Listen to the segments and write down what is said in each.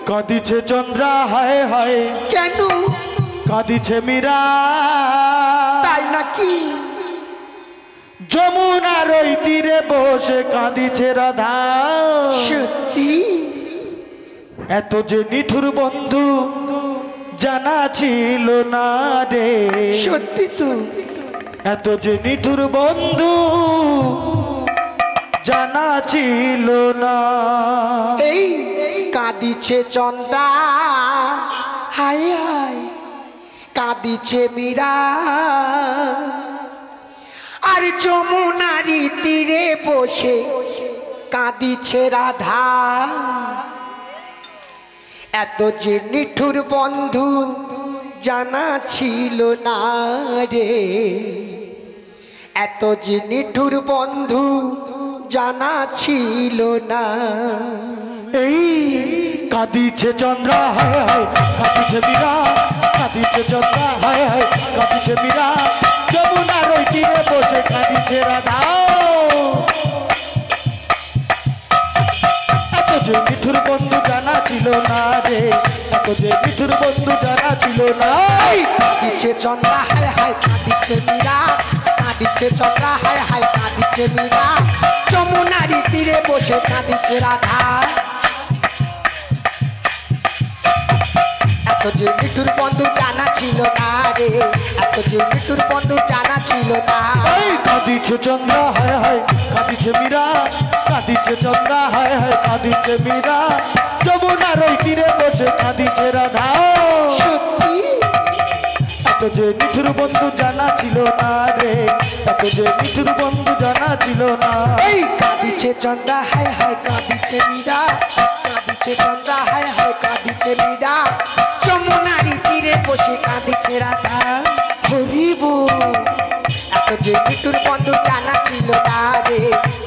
কাঁদিছে চন্দ্রা হায় হায় কেন কাঁদিছে মীরা তাই নাকি যমুনার ওই তীরে বসে কাঁদিছে রাধা সত্যি এত যে নিঠুর বন্ধু জানা ছিল না রে সত্যি তো এত যে নিঠুর বন্ধু জানা ছিল না এই কাঁদিছে চন্দা হায় হায় কাঁদিছে মীরা আর যমুনারি তীরে বসে কাঁদিছে রাধা এত যে নিঠুর বন্ধু জানা ছিল না রে এত যে নিঠুর বন্ধু জানা ছিল না এই কাঁদিছে চন্দ্রা হায় হায় কাঁদিছে মীরা কাঁদিছে চন্দ্রা হায় হায় কাঁদিছে মীরা যমুনার ওই তীরে বসে কাঁদিছে রাধা এত যে নিঠুর বন্ধু জানা ছিল না রে এত যে নিঠুর বন্ধু জানা ছিল না কাঁদিছে চন্দ্রা হায় হায় কাঁদিছে মীরা কাঁদিছে চন্দ্রা হায় হায় কাঁদিছে মীরা যমুনারি তীরে বসে কাঁদিছে রাধা এত যে নিঠুর বন্ধু জানা ছিল না রে এত যে নিঠুর বন্ধু জানা ছিল না এই কাঁদিছে চন্দ্রা হায় হায় কাঁদিছে মীরা কাঁদিছে চন্দ্রা হায় হায় কাঁদিছে মীরা যমুনার ওই তীরে বসে কাঁদিছে রাধা সত্যি এত যে নিঠুর বন্ধু জানা ছিল না রে এত যে নিঠুর বন্ধু জানা ছিল না এই কাঁদিছে চন্দ্রা হায় হায় কাঁদিছে মীরা কাঁদিছে চন্দ্রা হায় হায় কাঁদিছে মীরা যমুনারি তীরে বসে কাঁদিছে রাধা হরিব এত যে নিঠুর বন্ধু জানা ছিল না রে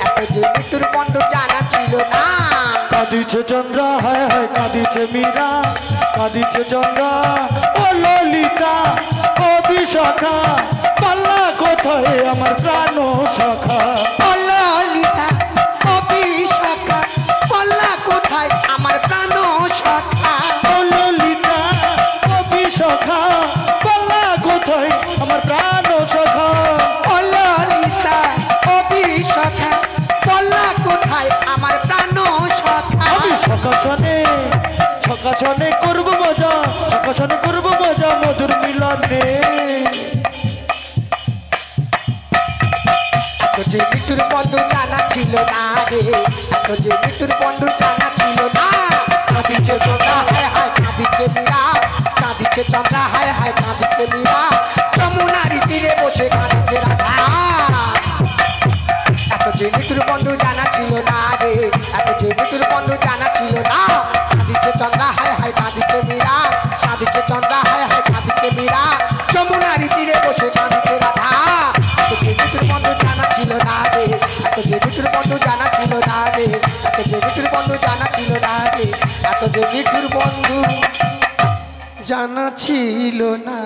এত যে নিঠুর বন্ধু জানা ছিল না কাঁদিছে চন্দ্রা হায় হায় কাঁদিছে মীরা কাঁদিছে চন্দ্রা ও ললিতা ও বিশাখা পাল্লা কোথায় আমার প্রাণ সখা ও ললিতা ও বিশাখা পল্লা কোথায় আমার প্রাণ সখা ও ললিতা ও বিশাখা পাল্লা কোথায় আমার প্রাণ সখা ও ললিতা ও বিশাখা পল্লা কোথায় আমার প্রাণ সখা আমি সকাশনে করবো মজা সকাশনে করবো মজা মধুর মিলনে এত যে নিঠুর বন্ধু জানা ছিল না রে এত যে নিঠুর বন্ধু জানা ছিল না কাঁদিছে চন্দ্রা হায় হায় কাঁদিছে মীরা কাঁদিছে চন্দ্রা হায় হায় কাঁদিছে মীরা যমুনারি তীরে বসে কাঁদিছে রাধা এত যে নিঠুর বন্ধু জানা ছিল না রে এত যে নিঠুর বন্ধু জানা ছিল না কাঁদিছে চন্দ্রা হায় হায় কাঁদিছে মীরা কাঁদিছে চন্দ্রা হায় হায় কাঁদিছে মীরা যমুনারি তীরে বসে কাঁদিছে রাধা এত যে নিঠুর বন্ধু জানা ছিল না রে এত যে নিঠুর বন্ধু জানা ছিল না রে এত যে নিঠুর বন্ধু জানা ছিল না রে এত যে নিঠুর বন্ধু জানা ছিল না।